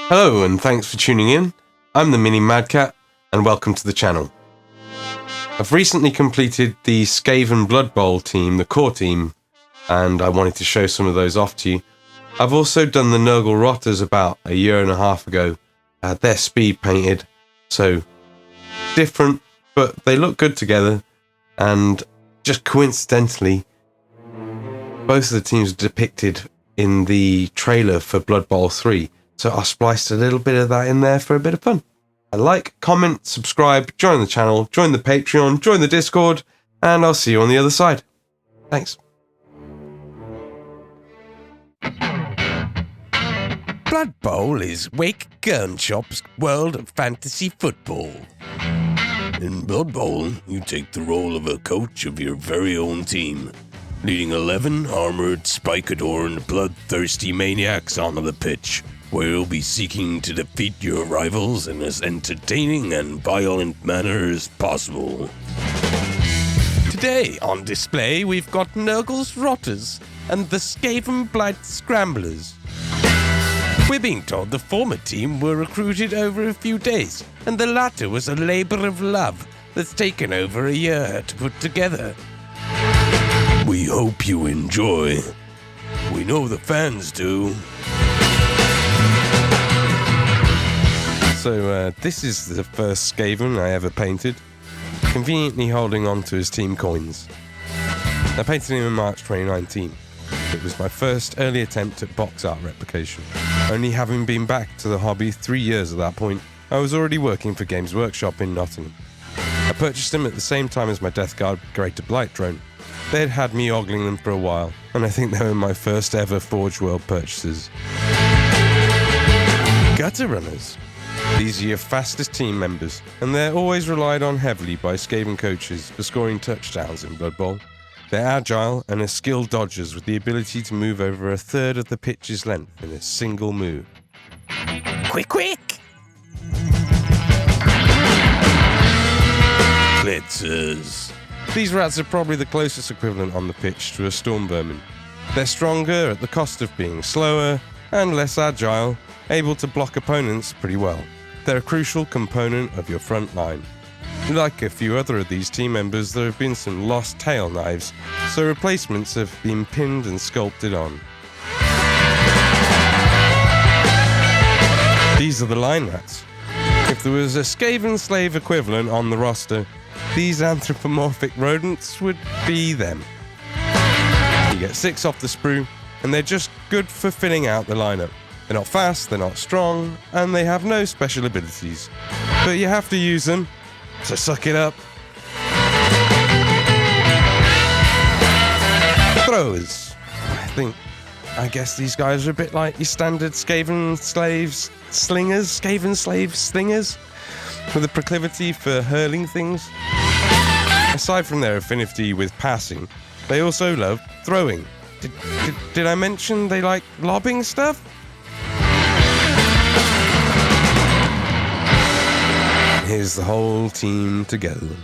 Hello and thanks for tuning in. I'm the Mini Madcat and welcome to the channel. I've recently completed the Skaven Bloodbowl team, the core team, and I wanted to show some of those off to you. I've also done the Nurgle Rotters about a year and a half ago. I had their speed painted, so different, but they look good together, and just coincidentally, both of the teams are depicted in the trailer for Bloodbowl 3, so I spliced a little bit of that in there for a bit of fun. Like, comment, subscribe, join the channel, join the Patreon, join the Discord, and I'll see you on the other side. Thanks. Bloodbowl is Wake Gurnshop's world of fantasy football. In Bloodbowl, you take the role of a coach of your very own team, leading 11 armored, spike-adorned, bloodthirsty maniacs onto the pitch, where you'll be seeking to defeat your rivals in as entertaining and violent manner as possible. Today on display, we've got Nurgle's Rotters and the Skaven Blight Scramblers. We're being told the former team were recruited over a few days, and the latter was a labour of love that's taken over a year to put together. We hope you enjoy. We know the fans do. So this is the first Skaven I ever painted, conveniently holding on to his team coins. I painted him in March 2019. It was my first early attempt at box art replication. Only having been back to the hobby 3 years at that point, I was already working for Games Workshop in Nottingham. I purchased them at the same time as my Death Guard Greater Blight drone. They had had me ogling them for a while, and I think they were my first ever Forge World purchases. Gutter Runners. These are your fastest team members, and they're always relied on heavily by Skaven coaches for scoring touchdowns in Blood Bowl. They're agile and are skilled dodgers with the ability to move over a third of the pitch's length in a single move. Quick! Blitzers. These rats are probably the closest equivalent on the pitch to a storm vermin. They're stronger at the cost of being slower and less agile, able to block opponents pretty well. They're a crucial component of your front line. Like a few other of these team members, there have been some lost tail knives, so replacements have been pinned and sculpted on. These are the line rats. If there was a Skaven slave equivalent on the roster, these anthropomorphic rodents would be them. You get 6 off the sprue, and they're just good for filling out the lineup. They're not fast, they're not strong, and they have no special abilities. But you have to use them, so suck it up. Throwers. I guess these guys are a bit like your standard Skaven slaves slingers, Skaven slave slingers, with a proclivity for hurling things. Aside from their affinity with passing, they also love throwing. Did I mention they like lobbing stuff? Here's the whole team together.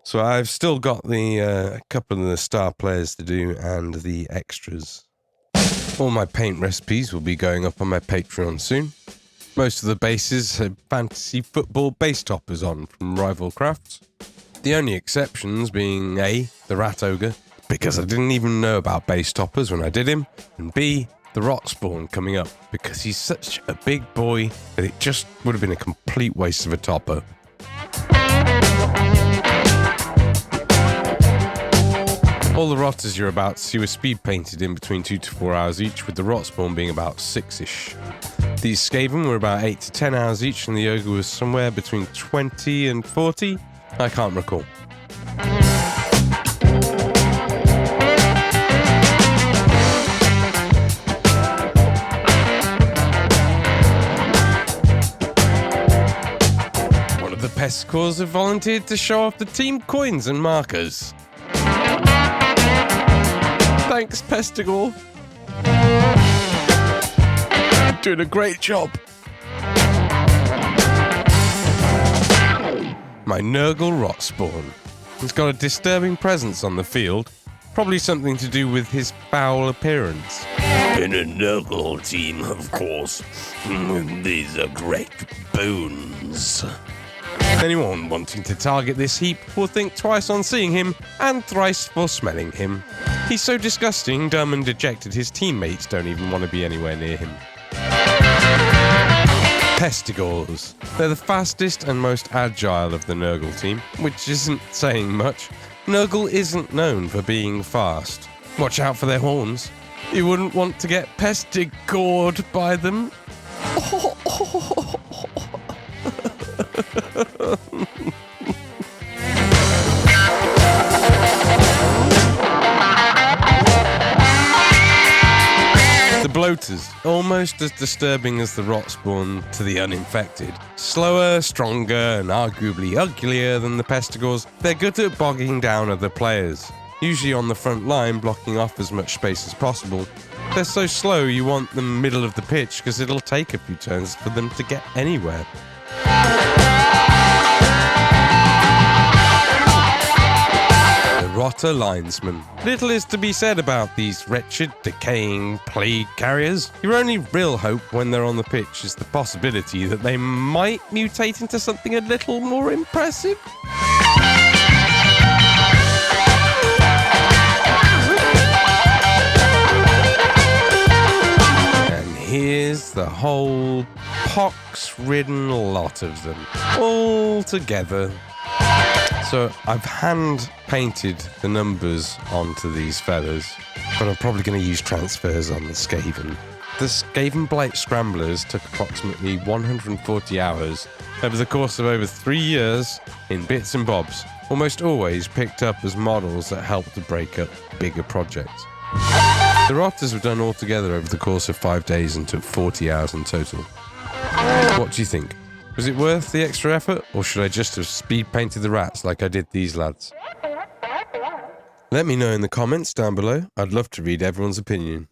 So I've still got the couple of the star players to do and the extras. All my paint recipes will be going up on my Patreon soon. Most of the bases have fantasy football base toppers on from Rival Crafts. The only exceptions being A, the Rat Ogre, because I didn't even know about base toppers when I did him, and B, the Rot Spawn coming up, because he's such a big boy that it just would have been a complete waste of a topper. All the Rotters you're about to see were speed painted in between 2 to 4 hours each, with the Rot Spawn being about 6-ish. These Skaven were about 8 to 10 hours each, and the Ogre was somewhere between 20 and 40? I can't recall. The Pesticores have volunteered to show off the team coins and markers. Thanks, Pesticore. Doing a great job. my Nurgle rot spawn. He's got a disturbing presence on the field, probably something to do with his foul appearance. In a Nurgle team, of course. These are great boons. Anyone wanting to target this heap will think twice on seeing him and thrice for smelling him. He's so disgusting, dumb and dejected his teammates don't even want to be anywhere near him. Pestigors. They're the fastest and most agile of the Nurgle team, which isn't saying much. Nurgle isn't known for being fast. Watch out for their horns. You wouldn't want to get pestigored by them. The bloaters, almost as disturbing as the rot spawn to the uninfected. Slower, stronger, and arguably uglier than the pestigors, they're good at bogging down other players, usually on the front line, blocking off as much space as possible. They're so slow you want them middle of the pitch because it'll take a few turns for them to get anywhere. Rotter linesman. Little is to be said about these wretched, decaying plague carriers. Your only real hope when they're on the pitch is the possibility that they might mutate into something a little more impressive. And here's the whole pox-ridden lot of them, all together. So I've hand painted the numbers onto these feathers, but I'm probably going to use transfers on the Skaven. The Skaven Blight Scramblers took approximately 140 hours over the course of over 3 years in bits and bobs, almost always picked up as models that helped to break up bigger projects. The Rotters were done all together over the course of 5 days and took 40 hours in total. What do you think? Was it worth the extra effort, or should I just have speed painted the rats like I did these lads? Let me know in the comments down below. I'd love to read everyone's opinion.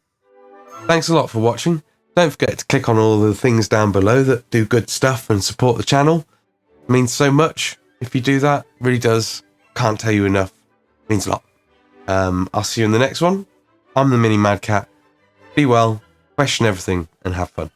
Thanks a lot for watching. Don't forget to click on all the things down below that do good stuff and support the channel. It means so much. If you do that, it really does. Can't tell you enough. It means a lot. I'll see you in the next one. I'm the Mini Mad Cat. Be well, question everything, and have fun.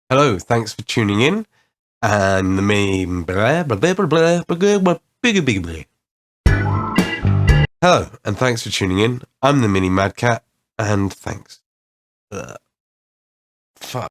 Hello, thanks for tuning in. And the meme. Hello, and thanks for tuning in. I'm the Mini Mad Cat, and thanks. Fuck.